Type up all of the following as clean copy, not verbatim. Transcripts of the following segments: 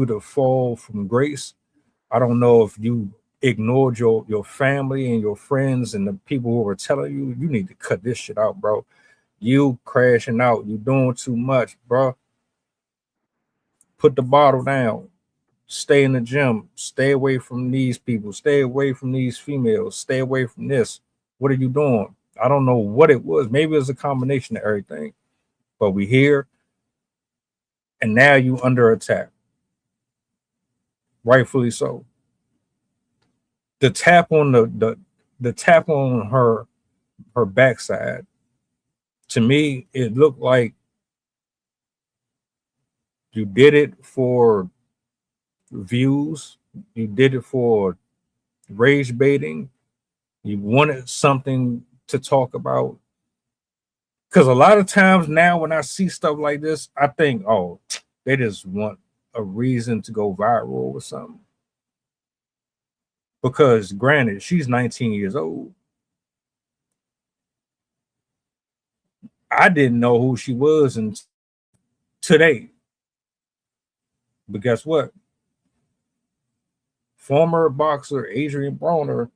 to fall from grace. I don't know if you ignored your family and your friends and the people who were telling you you need to cut this shit out, bro. You crashing out. You doing too much, bro. Put the bottle down. Stay in the gym. Stay away from these people. Stay away from these females. Stay away from this. What are you doing? I don't know what it was. Maybe it was a combination of everything. But we here, and now you under attack. Rightfully so. The tap on the tap on her backside, to me, it looked like you did it for views. You did it for rage baiting. You wanted something to talk about. Because a lot of times now, when I see stuff like this, I think, oh, they just want a reason to go viral or something. Because granted, she's 19 years old. I didn't know who she was until today. But guess what? Former boxer Adrian Broner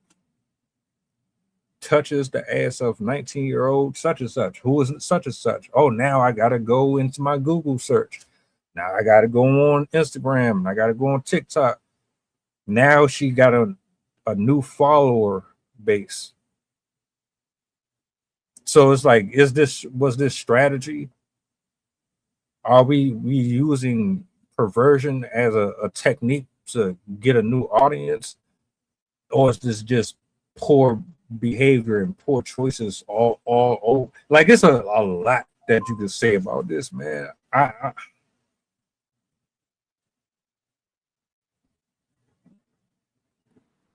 touches the ass of 19-year-old such and such. Who isn't such and such? Oh, now I gotta go into my Google search. Now I gotta go on Instagram. I gotta go on TikTok. Now she got a new follower base. So it's like, was this strategy? Are we using perversion as a technique to get a new audience? Or is this just poor behavior and poor choices all over? Like, it's a lot that you can say about this, man.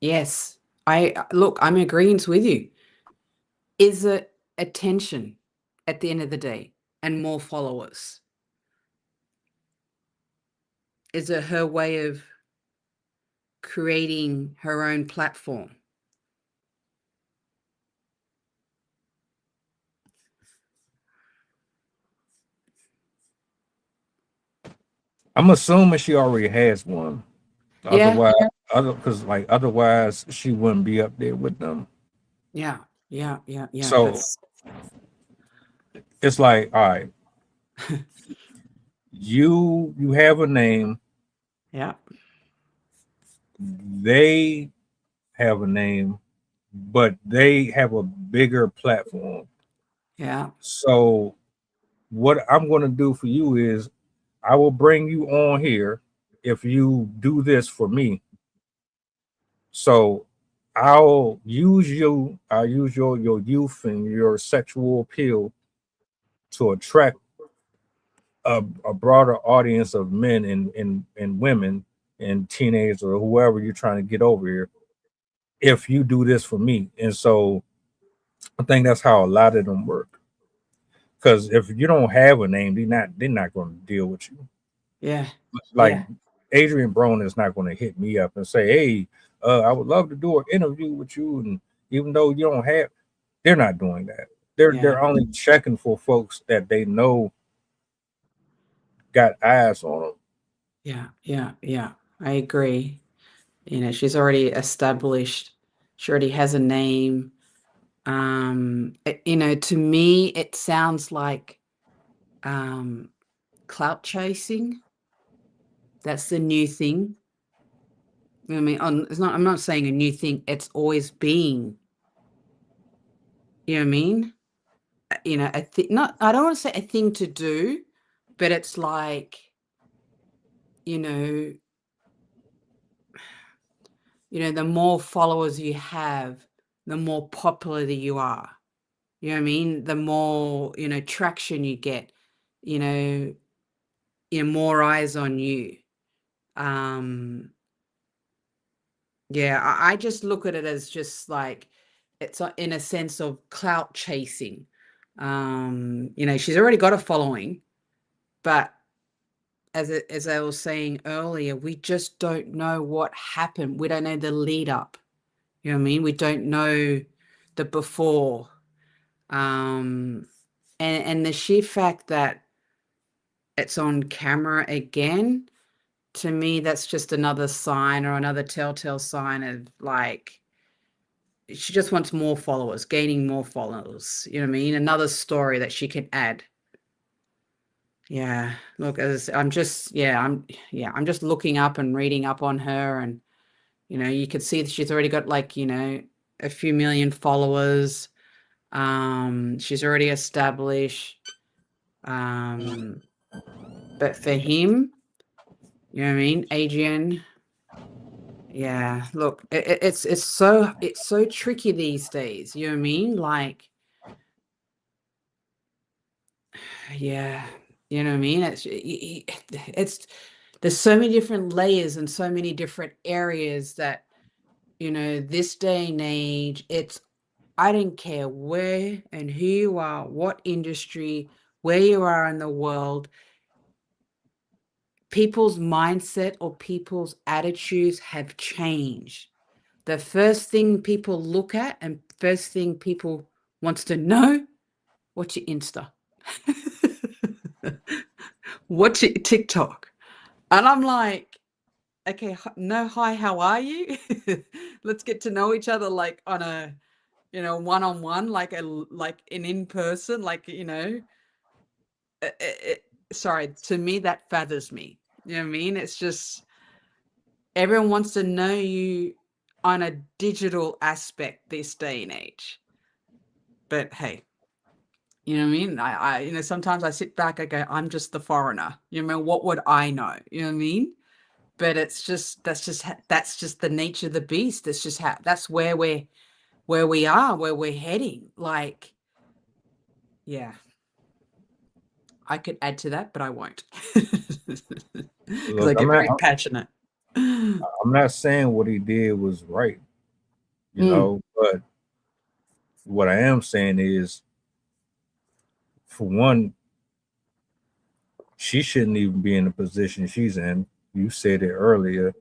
Yes. I'm agreeing with you. Is it attention at the end of the day and more followers? Is it her way of creating her own platform? I'm assuming she already has one. Yeah, Otherwise, otherwise she wouldn't be up there with them. yeah, yeah, yeah, yeah. So That's it's like, all right, you have a name, yeah, they have a name, but they have a bigger platform. yeah, So what I'm going to do for you is I will bring you on here if you do this for me. So I'll use your youth and your sexual appeal to attract a broader audience of men and women and teenagers or whoever you're trying to get over here if you do this for me. And so I think that's how a lot of them work. Because if you don't have a name, they're not going to deal with you. yeah, Like yeah, Adrian Broner is not going to hit me up and say, "Hey, I would love to do an interview with you," and even though you don't have, they're not doing that. yeah, They're only checking for folks that they know got eyes on them. yeah, yeah, yeah. I agree. She's already established. She already has a name. To me, it sounds like um, clout chasing. That's the new thing. I mean, it's not. I'm not saying a new thing. It's always been. You know what I mean? I think not. I don't want to say a thing to do, but it's like you know, the more followers you have, the more popular that you are. You know what I mean? The more traction you get. You know, more eyes on you. Um, Yeah, I just look at it as just like it's in a sense of clout chasing. She's already got a following, but as I was saying earlier, we just don't know what happened. We don't know the lead up. You know what I mean? We don't know the before. Um, and the sheer fact that it's on camera again, to me, that's just another sign or another telltale sign of like she just wants more followers, gaining more followers. You know what I mean? Another story that she can add. Yeah. Look, as I'm just I'm just looking up and reading up on her, and you can see that she's already got like, a few million followers. She's already established. But for him, you know what I mean, Adrian, yeah, look, it's so tricky these days, you know what I mean? Like, yeah, you know what I mean? It's there's so many different layers and so many different areas that, this day and age, I don't care where and who you are, what industry, where you are in the world, people's mindset or people's attitudes have changed. The first thing people look at and first thing people wants to know, what's your Insta? What's your TikTok? And I'm like, okay, no, hi, how are you? Let's get to know each other like on a, one-on-one, like like an in-person, like, sorry, to me, that fathers me. You know what I mean? It's just, everyone wants to know you on a digital aspect this day and age. But hey, you know what I mean? Sometimes I sit back, I go, I'm just the foreigner. You know, what would I know? You know what I mean? But it's just, that's just the nature of the beast. That's just that's where we are, where we're heading. Like, yeah, I could add to that, but I won't. Because Look, I get very passionate. I'm not saying what he did was right, Mm, but what I am saying is, for one, she shouldn't even be in the position she's in. You said it earlier,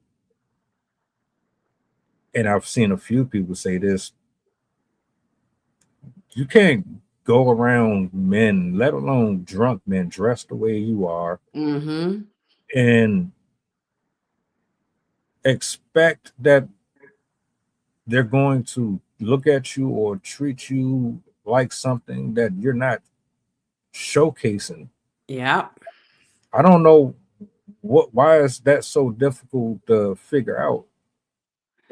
and I've seen a few people say this. You can't go around men, let alone drunk men, dressed the way you are, mm-hmm. and expect that they're going to look at you or treat you like something that you're not showcasing. Yeah. I don't know why is that so difficult to figure out.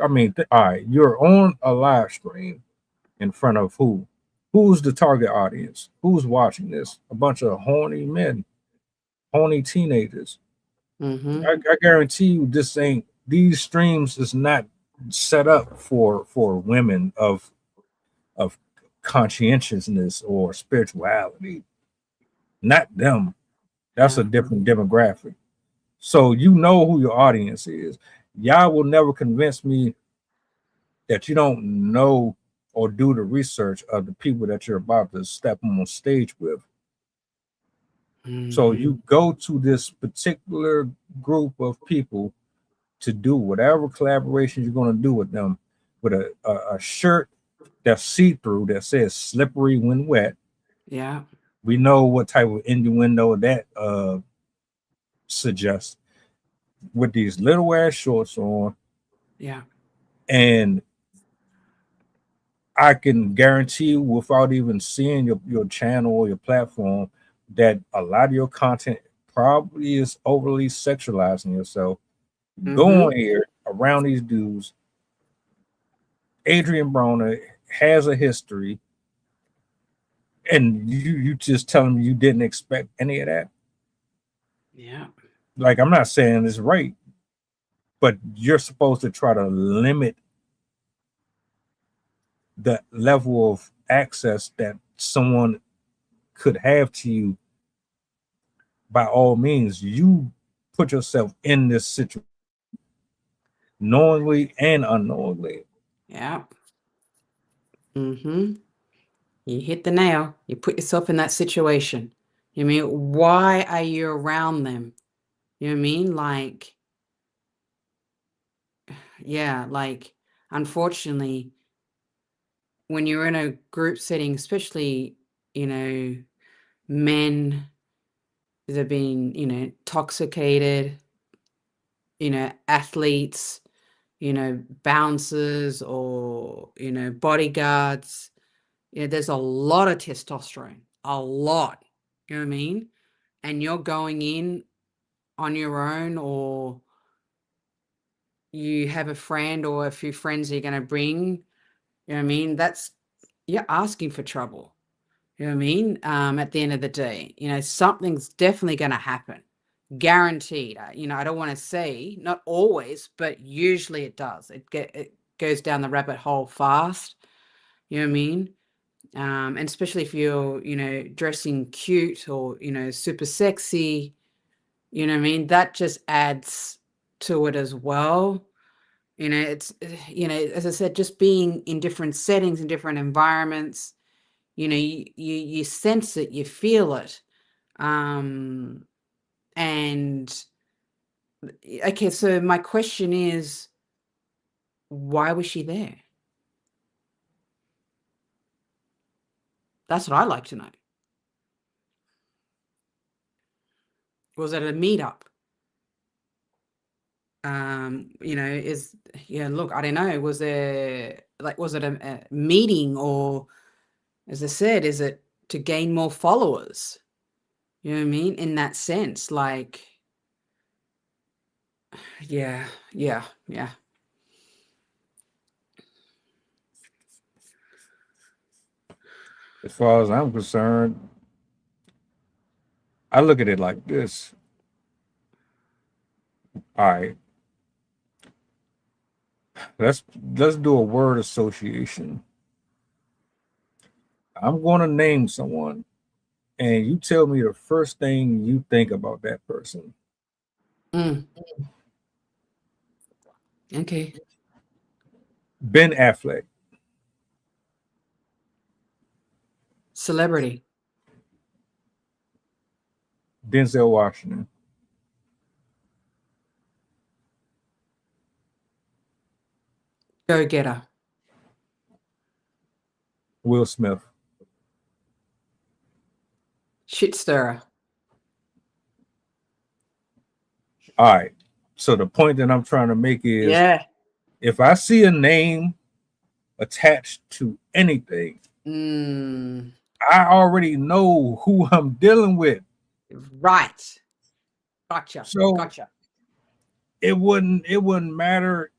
I mean, all right, you're on a live stream in front of who? Who's the target audience? Who's watching this? A bunch of horny men, horny teenagers. Mm-hmm. I guarantee you, these streams is not set up for women of conscientiousness or spirituality. Not them. That's Yeah. a different demographic. So you know who your audience is. Y'all will never convince me that you don't know or do the research of the people that you're about to step on stage with. So Mm-hmm. you go to this particular group of people to do whatever collaboration you're going to do with them with a shirt that's see-through that says slippery when wet. Yeah. We know what type of innuendo that suggests, with these little ass shorts on. Yeah. And I can guarantee you, without even seeing your channel or your platform, that a lot of your content probably is overly sexualizing yourself. Go Mm-hmm. on here around these dudes. Adrian Broner has a history, and you just tell me you didn't expect any of that. Yeah. Like, I'm not saying it's right, but you're supposed to try to limit the level of access that someone could have to you. By all means, you put yourself in this situation knowingly and unknowingly. Yeah. Mm-hmm. You hit the nail. You put yourself in that situation. You mean, why are you around them? You know what I mean? Like, yeah, like, unfortunately, when you're in a group setting, especially, you know, men that have been, intoxicated, athletes, bouncers, or, bodyguards. There's a lot of testosterone, a lot, you know what I mean? And you're going in on your own, or you have a friend or a few friends you're going to bring, you know what I mean? You're asking for trouble, you know what I mean? At the end of the day, something's definitely going to happen. Guaranteed. I don't want to say not always, but usually it does. It goes down the rabbit hole fast, you know what I mean? And especially if you're, dressing cute or, super sexy, you know what I mean? That just adds to it as well. It's, as I said, just being in different settings, in different environments, you sense it, you feel it. And okay, so my question is, why was she there? That's what I like to know. Was it a meetup? Look, I don't know. Was it a meeting, or, as I said, is it to gain more followers? You know what I mean? In that sense, like, yeah, yeah, yeah. As far as I'm concerned, I look at it like this. All right, let's do a word association. I'm going to name someone, and you tell me the first thing you think about that person. Mm, okay. Ben Affleck, Celebrity. Denzel Washington, Go getter. Will Smith. Shit stirrer. All right. So the point that I'm trying to make is, Yeah. if I see a name attached to anything, Mm, I already know who I'm dealing with. right. Gotcha. So Gotcha. it wouldn't matter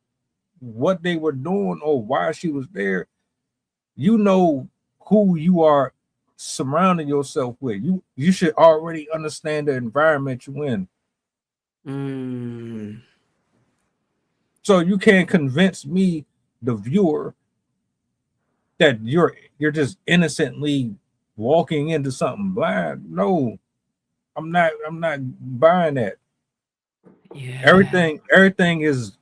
what they were doing or why she was there. You know who you are surrounding yourself with. You should already understand the environment you're in. Mm, So you can't convince me, the viewer, that you're just innocently walking into something blind. No, I'm not buying that. yeah. Everything is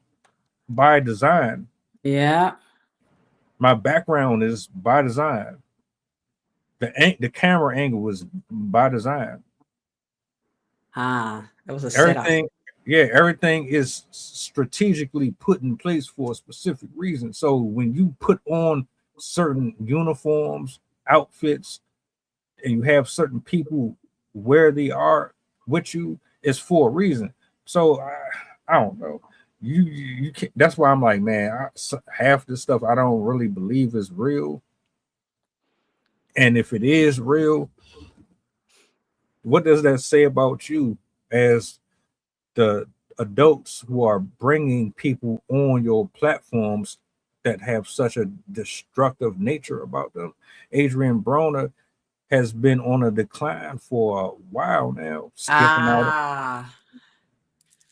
by design. Yeah. My background is by design. The camera angle was by design. It was a setup. Everything, yeah, everything is strategically put in place for a specific reason. So when you put on certain uniforms, outfits, and you have certain people where they are with you, it's for a reason. So I don't know. You can't, that's why I'm like, man, half this stuff I don't really believe is real. And if it is real, what does that say about you as the adults who are bringing people on your platforms that have such a destructive nature about them? Adrian Broner has been on a decline for a while now, skipping out. Ah,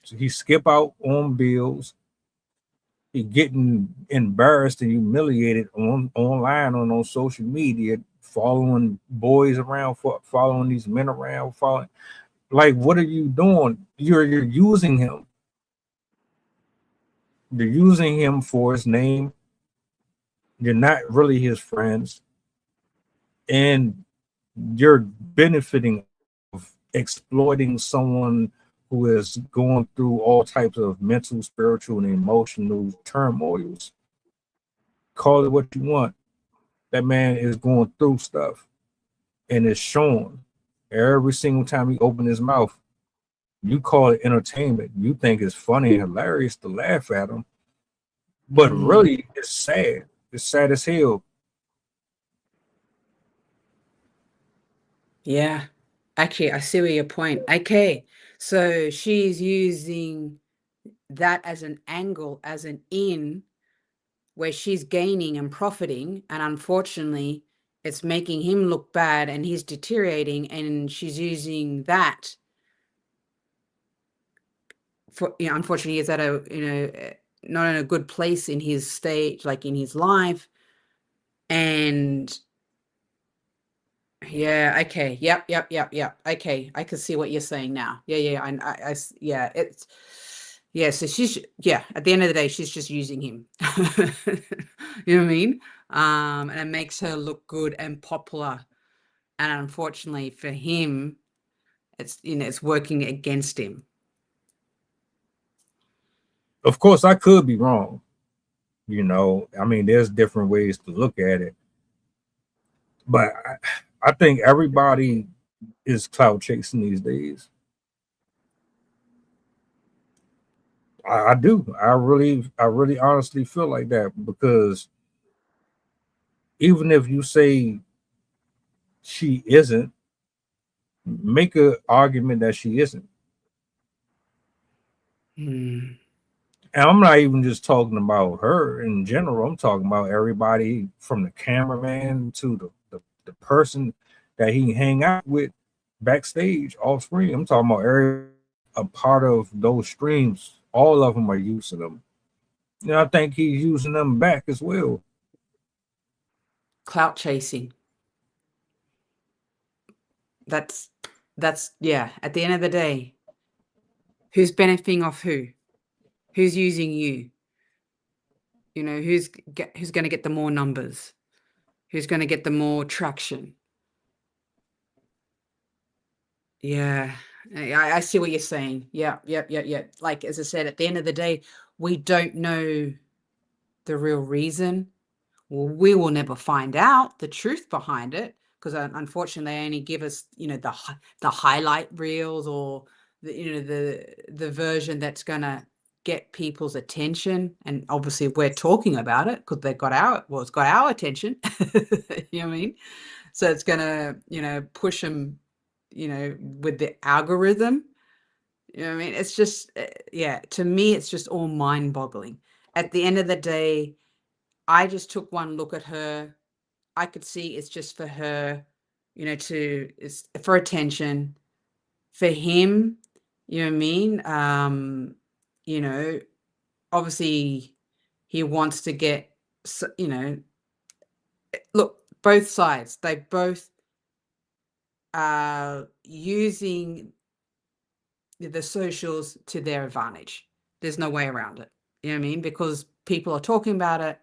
He skip out on bills. He getting embarrassed and humiliated online on social media, following boys around, following these men around, following. Like, what are you doing? You're using him. You're using him for his name. You're not really his friends, and you're benefiting of exploiting someone who is going through all types of mental, spiritual, and emotional turmoils. Call it what you want. That man is going through stuff, and it's shown every single time he opened his mouth. You call it entertainment. You think it's funny and hilarious to laugh at them, but Mm, really it's sad. It's sad as hell. yeah. Okay, I see where your point. Okay. So she's using that as an angle, as an in where she's gaining and profiting, and unfortunately it's making him look bad and he's deteriorating, and she's using that for, you know, unfortunately he's at a, you know, not in a good place in his stage, like in his life. And yeah, okay, yep, okay, I can see what you're saying now. Yeah, yeah, it's, yeah, so she's, yeah, at the end of the day she's just using him. You know what I mean? And it makes her look good and popular, and unfortunately for him, it's, you know, it's working against him. Of course, I could be wrong. You know, I mean, there's different ways to look at it, but I think everybody is cloud chasing these days. I do. I really honestly feel like that because even if you say she isn't, make an argument that she isn't. Hmm. And I'm not even just talking about her in general. I'm talking about everybody from the cameraman to the person that he hang out with backstage off screen. I'm talking about every a part of those streams. All of them are using them. You know, I think he's using them back as well. Clout chasing. That's yeah, at the end of the day, who's benefiting off who? Who's using you? You know, who's going to get the more numbers? Who's going to get the more traction? Yeah, I see what you're saying. Yeah, yeah. Like, as I said, at the end of the day, we don't know the real reason. Well, we will never find out the truth behind it because unfortunately they only give us, you know, the highlight reels, or the, you know, the version that's gonna get people's attention. And obviously we're talking about it because they got our, well, it's got our attention. You know what I mean? So it's gonna, you know, push them, you know, with the algorithm. You know what I mean? It's just, yeah, to me, it's just all mind boggling. At the end of the day, I just took one look at her. I could see it's just for her, you know, it's for attention. For him, you know what I mean? You know, obviously he wants to get, you know, look, both sides, they both are using the socials to their advantage. There's no way around it. You know what I mean? Because people are talking about it.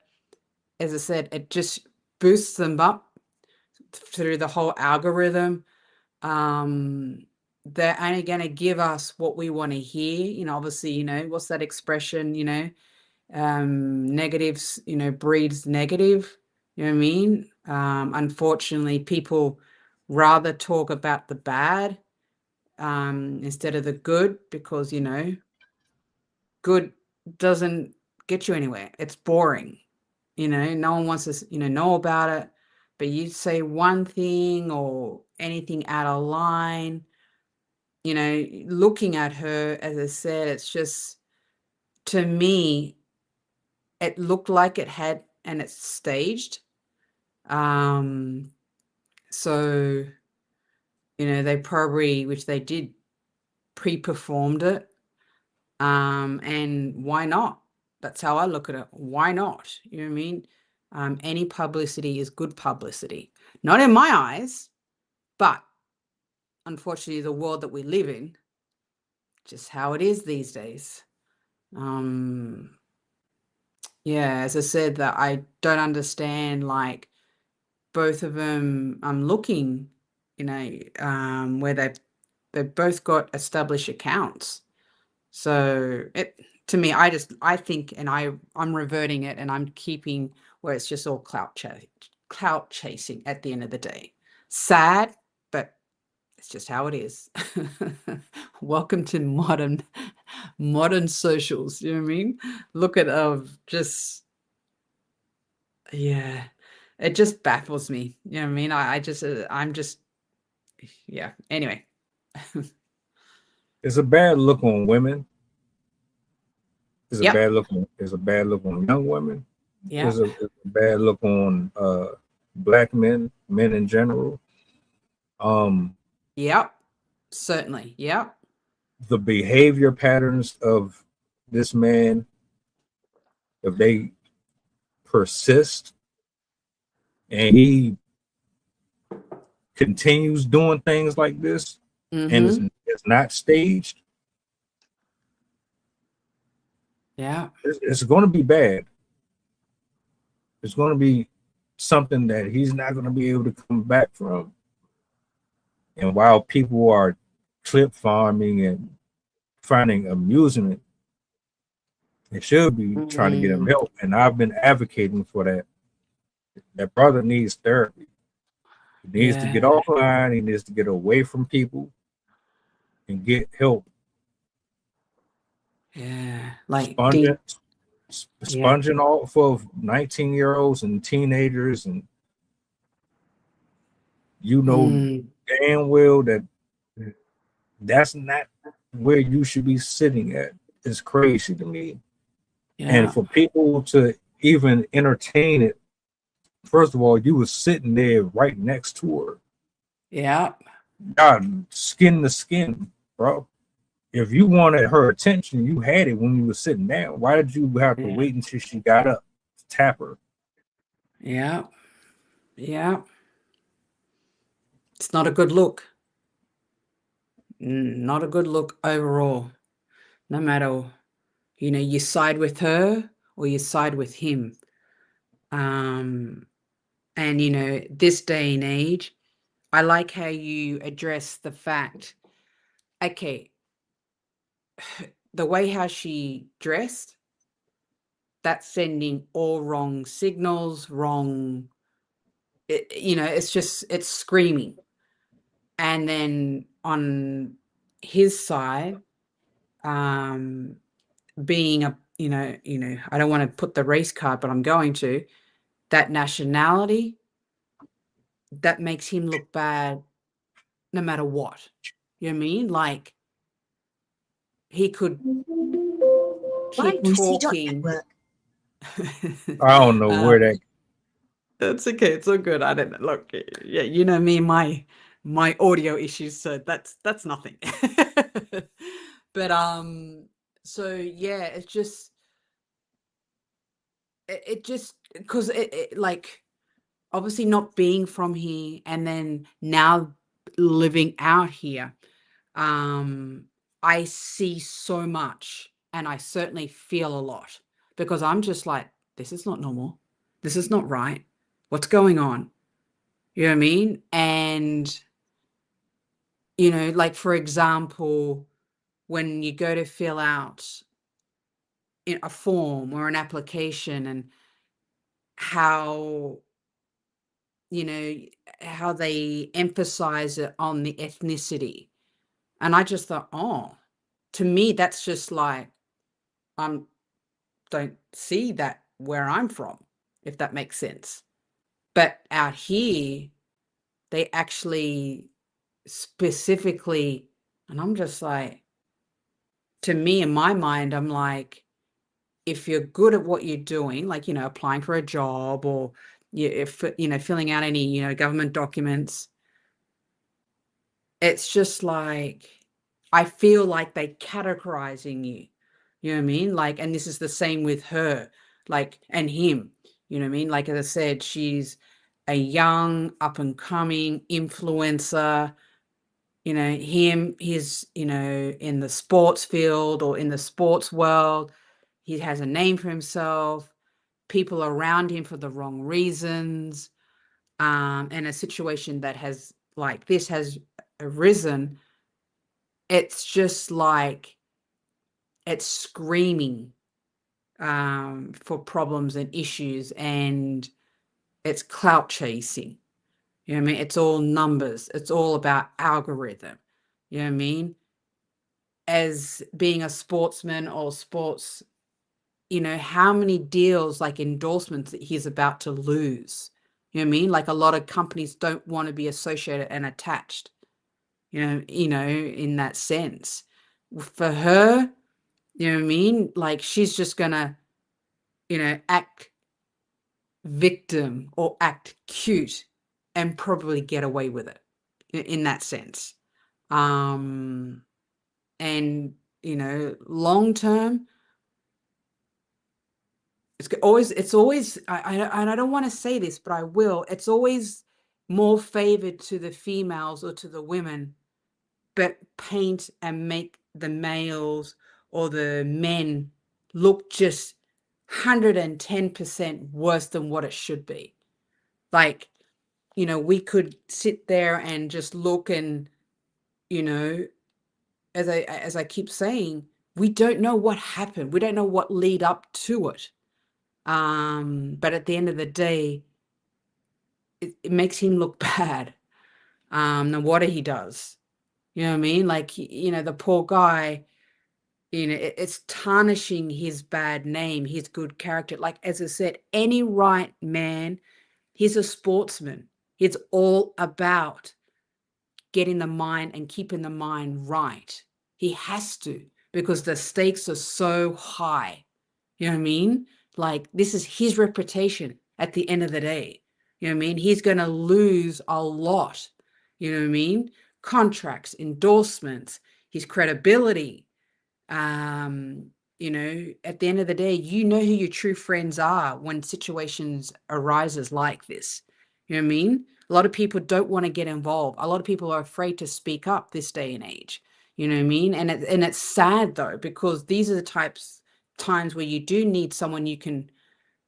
As I said, it just boosts them up through the whole algorithm. um they're only going to give us what we want to hear. You know, obviously, you know, what's that expression, you know, negatives, you know, breeds negative. You know what I mean? Unfortunately, people rather talk about the bad, instead of the good, because, you know, good doesn't get you anywhere. It's boring. You know, no one wants to, you know about it. But you say one thing or anything out of line, you know, looking at her, as I said, it's just, to me, it looked like it had, and it's staged. Um, so, you know, they probably, which they did, pre-performed it. And why not? That's how I look at it. Why not? You know what I mean? Any publicity is good publicity. Not in my eyes, but unfortunately, the world that we live in, just how it is these days. Um, yeah, as I said, that I don't understand, like, both of them, I'm looking, you know, where they've both got established accounts. So it, to me, I think, and I'm reverting it, and I'm keeping where it's just all clout chasing at the end of the day. Sad, but It's just how it is. Welcome to modern socials. You know what I mean? Look at just yeah, it just baffles me. You know what I mean? I just I'm just yeah. Anyway, It's a bad look on women. yep, It's a bad look on young women. yep, It's a bad look on black men in general. Um, yep. Certainly, yep. the behavior patterns of this man, if they persist and he continues doing things like this and Mm-hmm. it's not staged, Yeah, it's going to be bad. It's going to be something that he's not going to be able to come back from. And while people are clip farming and finding amusement, they should be trying to get him mm, help. And I've been advocating for that. That brother needs therapy. He needs to get yeah, offline. He needs to get away from people and get help. yeah. Like Sponging, deep. Yeah, sponging off of 19-year-olds and teenagers, and you know mm, damn well that that's not where you should be sitting at. It's crazy to me. And yeah, for people to even entertain it, first of all, you was sitting there right next to her. yeah, God, skin to skin, bro. If you wanted her attention, you had it when you were sitting down. Why did you have to yeah, wait until she got up to tap her? yeah, yeah. It's not a good look. Not a good look overall. No matter, you side with her or you side with him. Um, and this day and age, I like how you address the fact, okay, the way how she dressed, that's sending all wrong signals, wrong, it's screaming. And then on his side, um, being I don't want to put the race card, but I'm going to, that nationality, that makes him look bad no matter what. You know what I mean? Like he could keep talking. Network. I don't know uh, where that. that's okay. It's all good. I don't look. Yeah, you know me, my audio issues. So that's nothing. But so yeah, it's just it just because it like obviously not being from here and then now living out here, um, I see so much and I certainly feel a lot because I'm just like, this is not normal. This is not right. What's going on? You know what I mean? And, like for example, when you go to fill out a form or an application and how you know, how they emphasize it on the ethnicity. And I just thought, oh, to me, that's just like, I don't see that where I'm from, if that makes sense. But out here, they actually specifically, and I'm just like, to me, in my mind, I'm like, if you're good at what you're doing, like, applying for a job or if, filling out any, government documents, it's just like, I feel like they categorizing you. You know what I mean? Like, and this is the same with her, like, and him. You know what I mean? Like, as I said, she's a young, up and coming influencer. He's, in the sports field or in the sports world. He has a name for himself, people around him for the wrong reasons. And a situation that has, like this, has arisen. It's just like it's screaming for problems and issues, and it's clout chasing. You know what I mean? It's all numbers. It's all about algorithm. You know what I mean? As being a sportsman or sports, how many deals, like endorsements, that he's about to lose. You know what I mean? Like a lot of companies don't want to be associated and attached, in that sense. For her, you know what I mean? Like she's just gonna, act victim or act cute and probably get away with it in that sense. And long term, it's always and I don't want to say this, but I will. It's always more favored to the females or to the women, but paint and make the males or the men look just 110% worse than what it should be. Like, we could sit there and just look and, you know, as I keep saying, we don't know what happened. We don't know what lead up to it. But at the end of the day, it makes him look bad. No matter what he does. You know what I mean? Like, the poor guy, it's tarnishing his bad name, his good character. Like, as I said, any right man, he's a sportsman. It's all about getting the mind and keeping the mind right. He has to, because the stakes are so high. You know what I mean? Like, this is his reputation at the end of the day. You know what I mean? He's going to lose a lot. You know what I mean? Contracts, endorsements, his credibility. At the end of the day, you know who your true friends are when situations arises like this. You know what I mean? A lot of people don't want to get involved. A lot of people are afraid to speak up this day and age. You know what I mean? And it's sad though, because these are the times where you do need someone you can,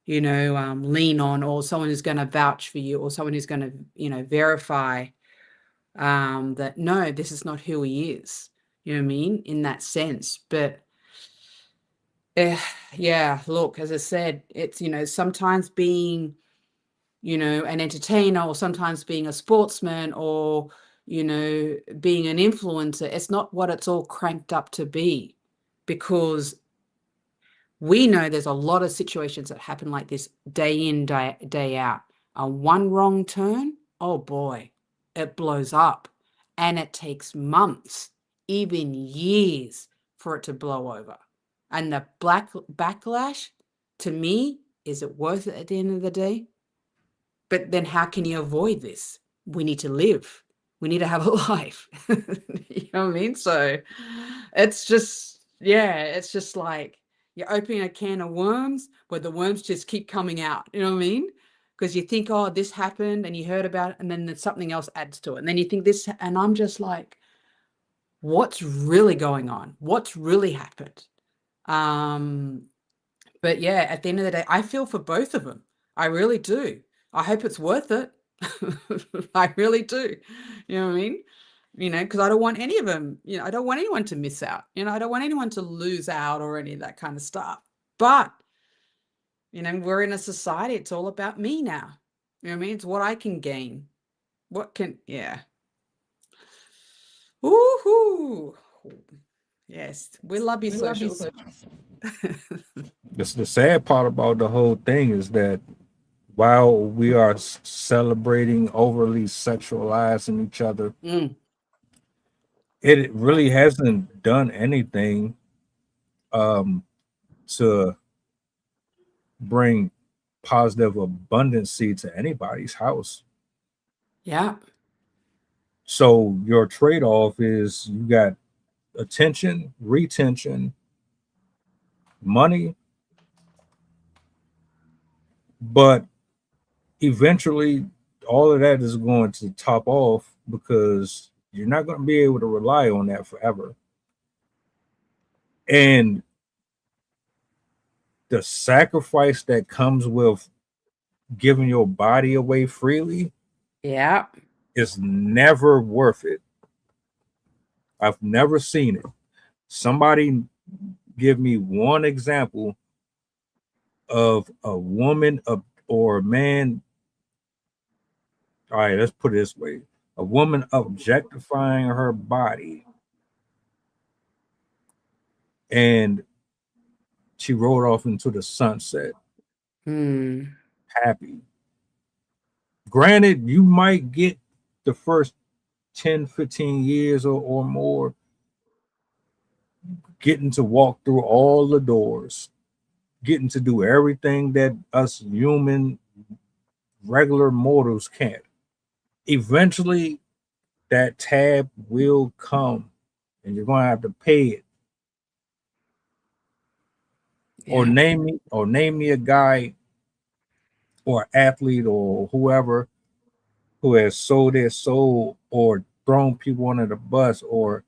lean on, or someone who's going to vouch for you, or someone who's going to, verify that no, this is not who he is. You know what I mean? In that sense. But yeah, look, as I said, it's, sometimes being, an entertainer, or sometimes being a sportsman, or, being an influencer, it's not what it's all cranked up to be, because we know there's a lot of situations that happen like this day in, day out. A one wrong turn, oh boy, it blows up. And it takes months, even years, for it to blow over. And the backlash, to me, is it worth it at the end of the day? But then how can you avoid this? We need to live. We need to have a life. You know what I mean? So it's just, yeah, it's just like you're opening a can of worms where the worms just keep coming out. You know what I mean? Because you think, oh, this happened, and you heard about it, and then there's something else adds to it. And then you think this, and I'm just like, what's really going on? What's really happened? But yeah, at the end of the day, I feel for both of them. I really do. I hope it's worth it. I really do. You know what I mean? Because I don't want any of them, I don't want anyone to miss out. I don't want anyone to lose out or any of that kind of stuff. But, we're in a society, it's all about me now. You know what I mean? It's what I can gain. Yeah. Woohoo. Yes, we love you, socials. The sad part about the whole thing is that while we are celebrating overly sexualizing each other, Mm, it really hasn't done anything um, to bring positive abundancy to anybody's house. yeah. So your trade-off is you got attention, retention, money, but eventually all of that is going to top off because you're not going to be able to rely on that forever. And the sacrifice that comes with giving your body away freely Yeah. is never worth it. I've never seen it. Somebody give me one example of a woman or a man All right, let's put it this way: a woman objectifying her body, and she rode off into the sunset, Mm. happy. Granted, you might get the first 10, 15 years or more getting to walk through all the doors, getting to do everything that us human regular mortals can't. Eventually, that tab will come, and you're going to have to pay it. Yeah. Or name me a guy or athlete or whoever who has sold their soul or thrown people under the bus or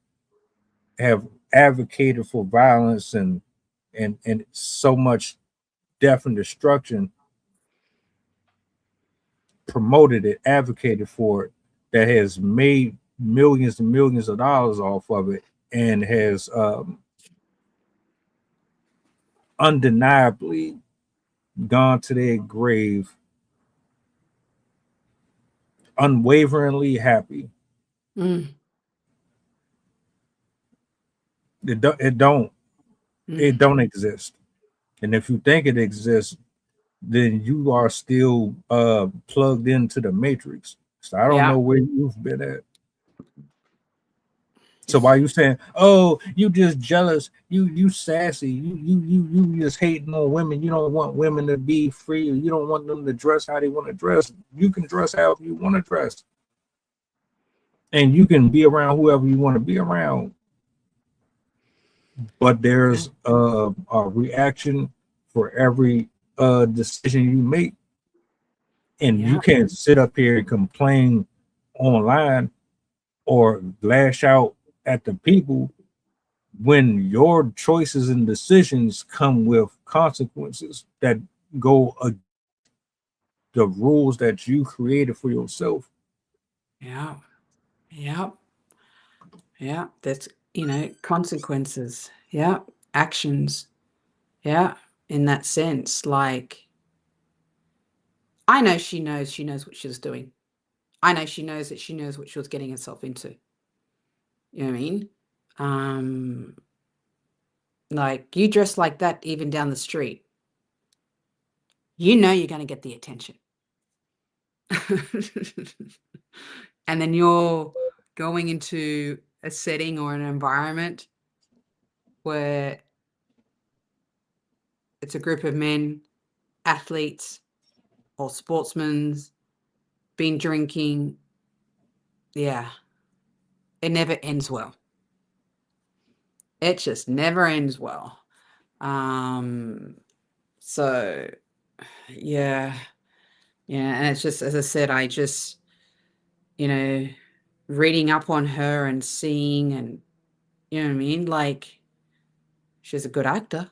have advocated for violence and so much death and destruction, promoted it, advocated for it, that has made millions and millions of dollars off of it and has undeniably gone to their grave unwaveringly happy. Mm. It don't it don't it Mm. don't exist. And if you think it exists, then you are still plugged into the matrix. So I don't Yeah. know where you've been at. So why you saying, "Oh, you just jealous, you sassy, you just hating on women. You don't want women to be free. You don't want them to dress how they want to dress. You can dress how you want to dress, and you can be around whoever you want to be around. But Yeah. there's a reaction for every decision you make, and you Yeah. can't sit up here and complain online or lash out at the people when your choices and decisions come with consequences that go against the rules that you created for yourself." Yeah. Yeah. Yeah. That's, consequences. Yeah. Actions. Yeah. In that sense, like, I know she knows what she was doing. I know she knows that she knows what she was getting herself into. You know what I mean? Um, like, you dress like that even down the street, you know you're going to get the attention. And then you're going into a setting or an environment where it's a group of men, athletes or sportsmen, been drinking. Yeah, it never ends well. It just never ends well. Um, so yeah, yeah, and it's just, as I said, I just, you know, reading up on her and seeing, and you know what I mean? Like, she's a good actor.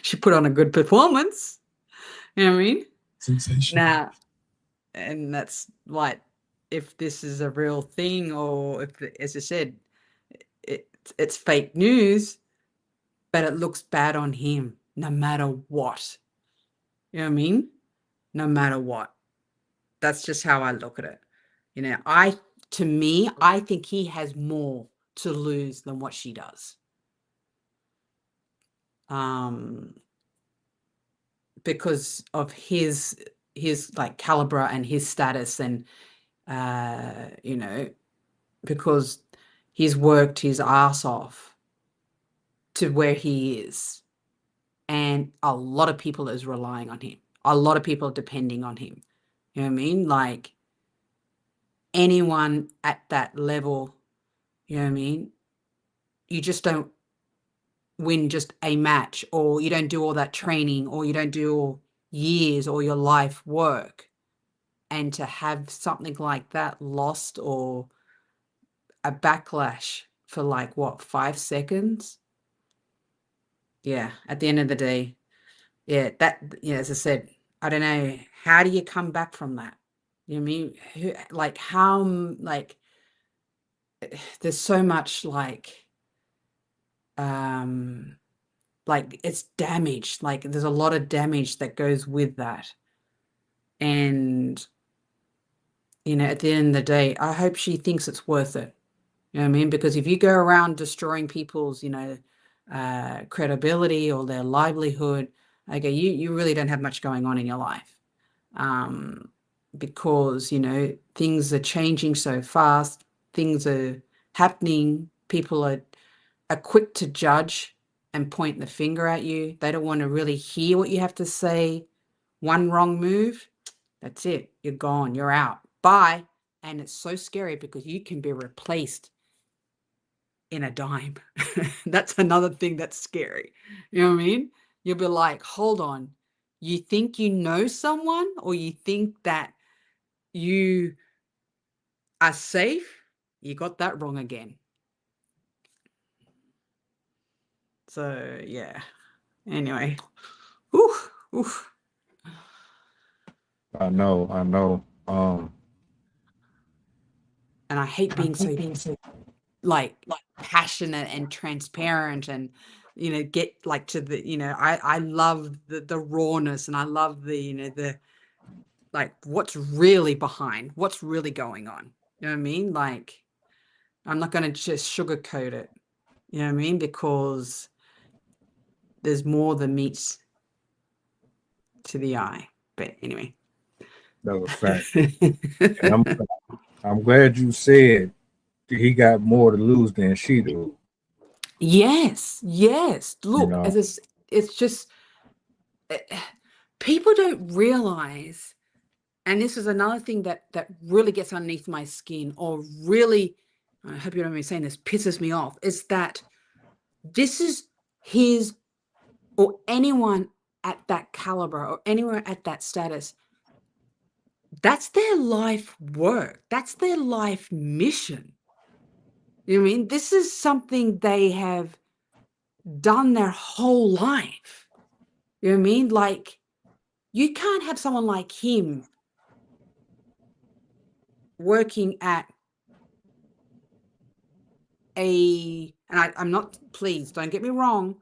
She put on a good performance. You know what I mean? Sensation. Now, and that's like, if this is a real thing, or if, as I said, it's fake news, but it looks bad on him no matter what. You know what I mean? No matter what. That's just how I look at it. To me, I think he has more to lose than what she does. Um, because of his like caliber and his status, and because he's worked his ass off to where he is, and a lot of people is relying on him. A lot of people are depending on him. You know what I mean? Like, anyone at that level, you know what I mean? You just don't win just a match, or you don't do all that training, or you don't do all years or your life work, and to have something like that lost, or a backlash for like, what, 5 seconds? Yeah, at the end of the day, yeah, as I said, I don't know, how do you come back from that? You know what I mean? Like, how, like, there's so much, um like, it's damage, like, there's a lot of damage that goes with that. And you know, at the end of the day, I hope she thinks it's worth it. You know what I mean? Because if you go around destroying people's, you know, credibility or their livelihood, okay, you really don't have much going on in your life. Because, you know, things are changing so fast, things are happening, people are quick to judge and point the finger at you. They don't want to really hear what you have to say. One wrong move, that's it. You're gone. You're out. Bye. And it's so scary because you can be replaced in a dime. That's another thing that's scary. You know what I mean? You'll be like, hold on. You think you know someone, or you think that you are safe? You got that wrong again. So, yeah. Anyway. Oof, oof. I know. And I hate being so like passionate and transparent, and you know, get like to the, you know, I love the rawness, and I love the, you know, the like what's really behind, what's really going on. You know what I mean? Like, I'm not going to just sugarcoat it. You know what I mean? Because there's more than meets to the eye. But anyway. That's a fact. And I'm glad you said he got more to lose than she do. Yes, yes. You Look, know, as it's just eh, people don't realize, and this is another thing that really gets underneath my skin, or really, I hope you don't mind me saying this, pisses me off, is that this is his, or anyone at that caliber, or anyone at that status, that's their life work. That's their life mission. You know what I mean? This is something they have done their whole life. You know what I mean? Like, you can't have someone like him working at I'm not, please don't get me wrong,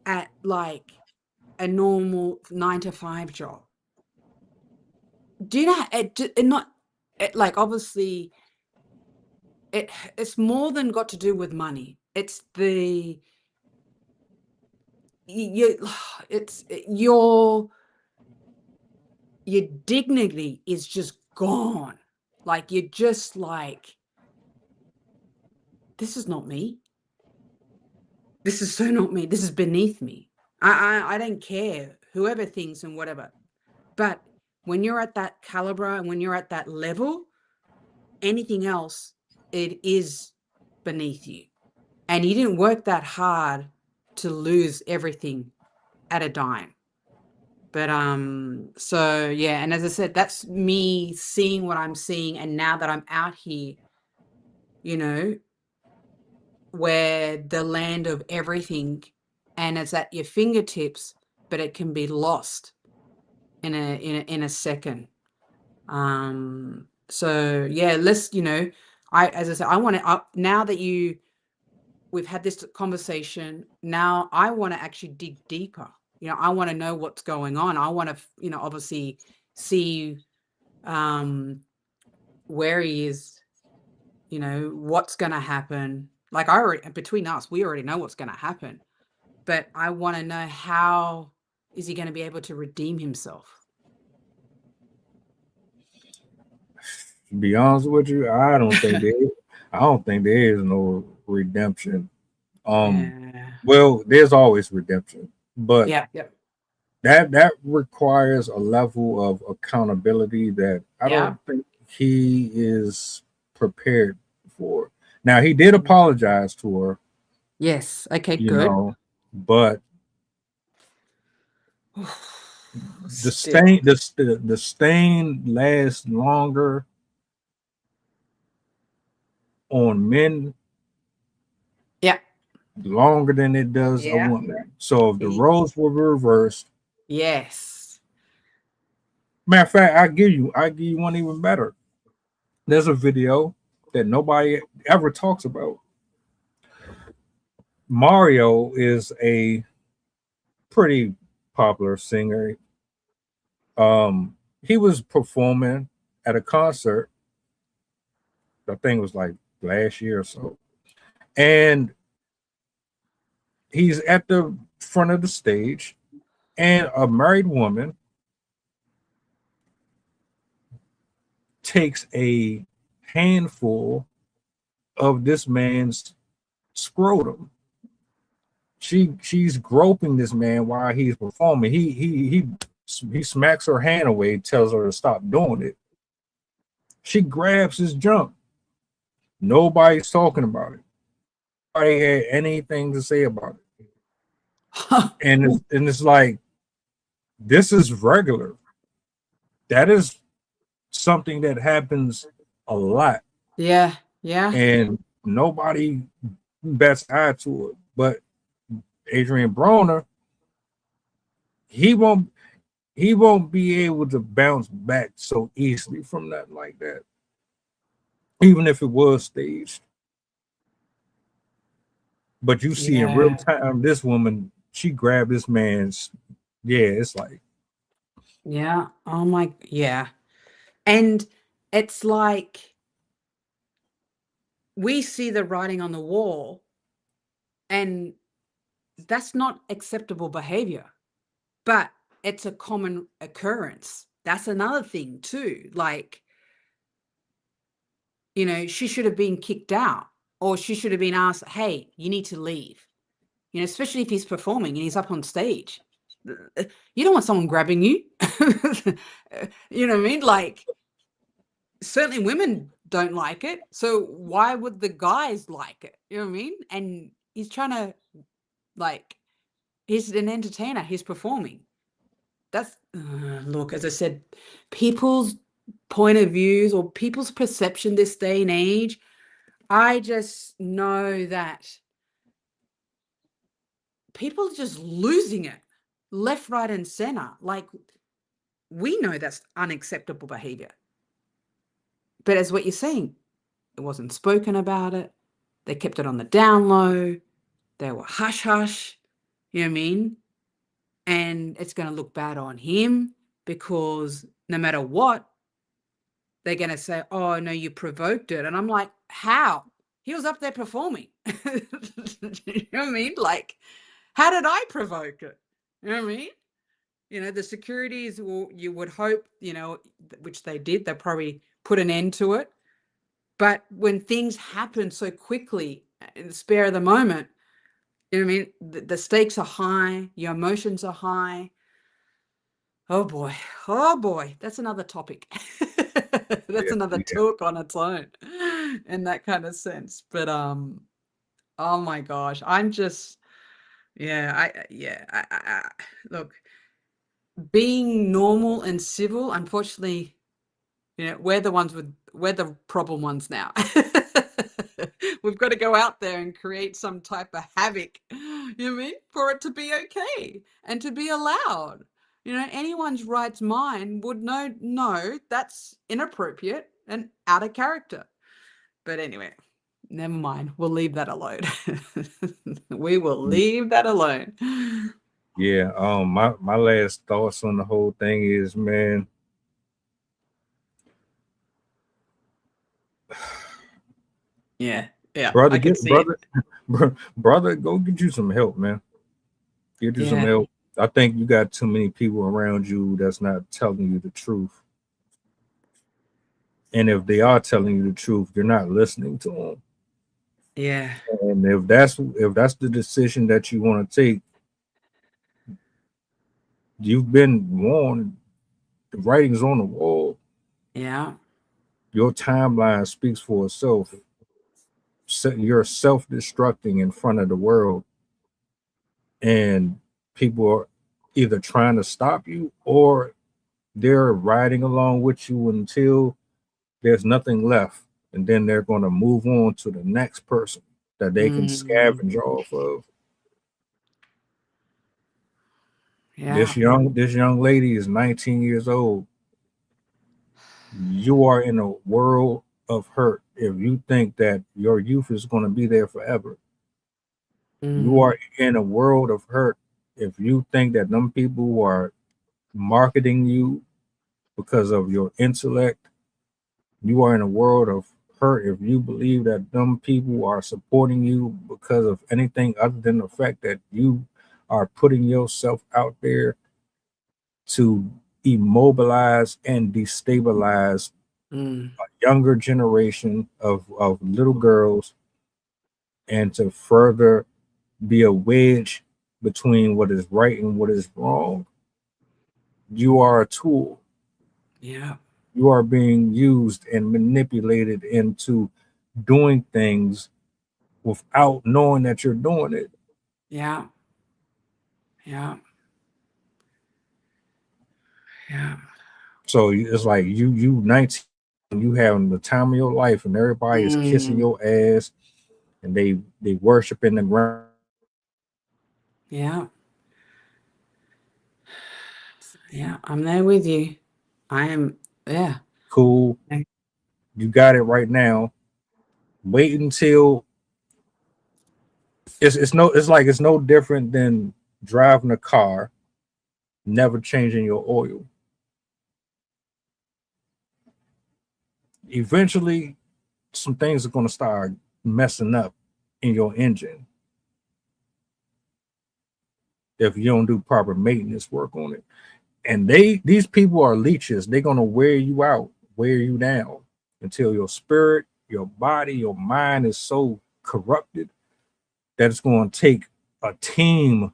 at like a normal 9 to 5 job. Do you know, like, obviously, it's more than got to do with money. It's the you it's your dignity is just gone. Like, you're just like, this is not me. This is so not me. This is beneath me. I don't care whoever thinks and whatever. But when you're at that caliber and when you're at that level, anything else, it is beneath you. And you didn't work that hard to lose everything at a dime. But so yeah, and as I said, that's me seeing what I'm seeing, and now that I'm out here, you know, where the land of everything, and it's at your fingertips, but it can be lost in a second. So yeah, let's, you know, as I said, I want to, now that we've had this conversation, now I want to actually dig deeper. You know, I want to know what's going on. I want to, you know, obviously see where he is, you know, what's going to happen. Like, between us, we already know what's going to happen, but I want to know, how is he going to be able to redeem himself? to be honest with you, I don't think there is no redemption. Yeah. Well, there's always redemption, but Yeah. Yep. that requires a level of accountability that I Yeah. don't think he is prepared for. Now he did apologize to her, Yes. Okay, you good. know, but the Still. stain the stain lasts longer on men Yeah. longer than it does a Yeah. woman. So if the Y- roles were reversed, Yes. matter of fact, I give you one even better. There's a video that nobody ever talks about. Mario is a pretty popular singer. He was performing at a concert. I think it was like last year or so. And he's at the front of the stage, and a married woman takes a handful of this man's scrotum. She's groping this man while he's performing. He smacks her hand away, tells her to stop doing it. She grabs his junk. Nobody's talking about it. Nobody had anything to say about it. And it's like, this is regular. That is something that happens a lot. Yeah. Yeah. And nobody bats eye to it. But Adrian Broner, he won't be able to bounce back so easily from nothing like that, even if it was staged. But you see in real time, this woman, she grabbed this man's, it's like, yeah. Oh my, yeah. And it's like we see the writing on the wall, and that's not acceptable behavior, but it's a common occurrence. That's another thing too. Like, she should have been kicked out, or she should have been asked, hey, you need to leave. Especially if he's performing and he's up on stage. You don't want someone grabbing you. You know what I mean? Like, certainly women don't like it. So why would the guys like it? You know what I mean? And he's trying to, like, he's an entertainer. He's performing. That's, look, as I said, people's point of views or people's perception this day and age, I just know that people are just losing it left, right, and center. Like, we know that's unacceptable behavior. But as what you're saying, it wasn't spoken about it. They kept it on the down low. They were hush hush. You know what I mean? And it's going to look bad on him, because no matter what, they're going to say, oh, no, you provoked it. And I'm like, how? He was up there performing. You know what I mean? Like, how did I provoke it? You know what I mean? The securities, you would hope, which they did, they probably put an end to it. But when things happen so quickly in the spare of the moment, you know what I mean? The stakes are high, your emotions are high. Oh boy, that's another topic. That's another talk on its own in that kind of sense. But oh my gosh, I'm just, I look, being normal and civil, unfortunately, we're the problem ones now. We've got to go out there and create some type of havoc, you know what I mean, for it to be okay and to be allowed. Anyone's right mind would know, no, that's inappropriate and out of character. But anyway, never mind. We'll leave that alone. We will leave that alone. Yeah. My last thoughts on the whole thing is, man, Yeah, brother, I can get see it. brother, go get you some help, man. Get you some Yeah. help. I think you got too many people around you that's not telling you the truth. And if they are telling you the truth, you're not listening to them. Yeah. And if that's the decision that you want to take, you've been warned. The writing's on the wall. Yeah. Your timeline speaks for itself. You're self-destructing in front of the world, and people are either trying to stop you or they're riding along with you until there's nothing left, and then they're going to move on to the next person that they can scavenge off of. Yeah. This young lady is 19 years old. You are in a world of hurt if you think that your youth is going to be there forever. You are in a world of hurt if you think that them people who are marketing you because of your intellect You are in a world of hurt if you believe that them people are supporting you because of anything other than the fact that you are putting yourself out there to immobilize and destabilize Mm. a younger generation of little girls and to further be a wedge between what is right and what is wrong. You are a tool. Yeah. You are being used and manipulated into doing things without knowing that you're doing it. Yeah. Yeah. Yeah. So it's like you 19, you having the time of your life, and everybody is kissing Mm. your ass, and they worship in the ground. Yeah. Yeah. I'm there with you. I am. Yeah. Cool, you got it right now. Wait until it's no different than driving a car, never changing your oil. Eventually, some things are going to start messing up in your engine if you don't do proper maintenance work on it. And these people are leeches. They're going to wear you out, wear you down until your spirit, your body, your mind is so corrupted that it's going to take a team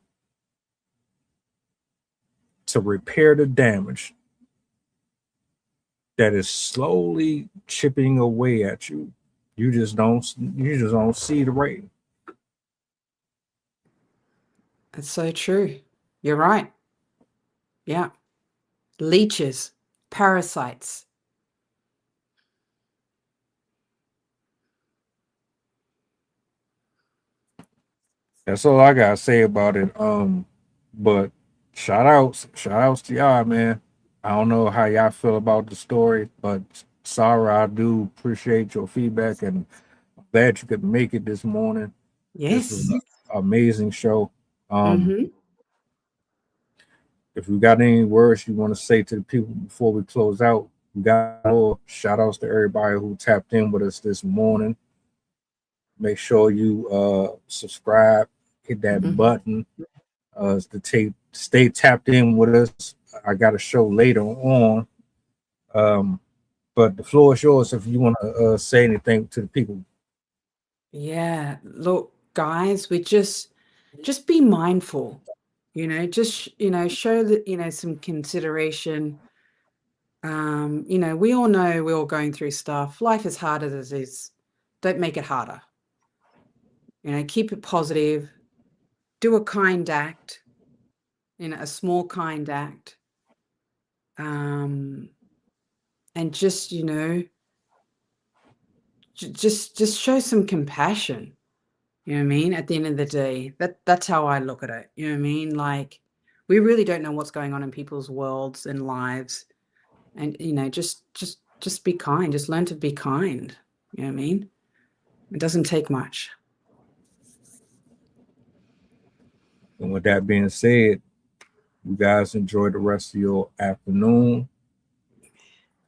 to repair the damage that is slowly chipping away at you. You just don't see the rain. That's so true. You're right. Yeah. Leeches, parasites. That's all I gotta say about it. But shout outs to y'all, man. I don't know how y'all feel about the story, but Sarah, I do appreciate your feedback and glad you could make it this morning. This was Yes. an amazing show. Um, Mm-hmm. if you got any words you want to say to the people before we close out, we got more shout outs to everybody who tapped in with us this morning. Make sure you subscribe, hit that Mm-hmm. button to stay tapped in with us. I got a show later on, um, but the floor is yours if you want to say anything to the people. Yeah. Look, guys, we just be mindful, just, show that, some consideration. We all know we're all going through stuff. Life is hard as it is. Don't make it harder. Keep it positive. Do a kind act, a small kind act. Um, and just, just show some compassion. You know what I mean? At the end of the day, that's how I look at it. You know what I mean? Like, we really don't know what's going on in people's worlds and lives. And, just be kind. Just learn to be kind. You know what I mean? It doesn't take much. And with that being said, you guys enjoy the rest of your afternoon.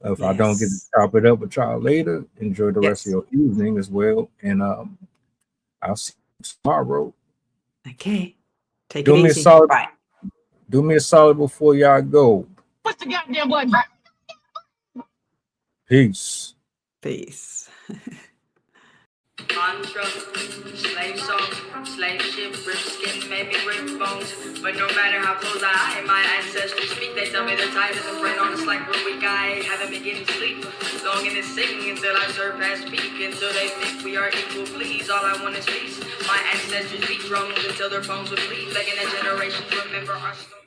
If I don't get to Yes. chop it up with y'all later, enjoy the rest of Yes. your evening as well. And I'll see you tomorrow. Okay. Take it Do me a easy. solid. Bye. Do me a solid before y'all go. What's the goddamn button? Peace. Peace. Mantra, slave song, slave ship, rip skin, maybe rip bones. But no matter how close I am, my ancestors speak. They tell me they're tired as a friend on us like we're weak. I haven't been getting sleep. Longing to sing until I surpass peak. Until they think we are equal, please. All I want is peace. My ancestors beat drums until their bones would bleed. Begging that generations remember our story.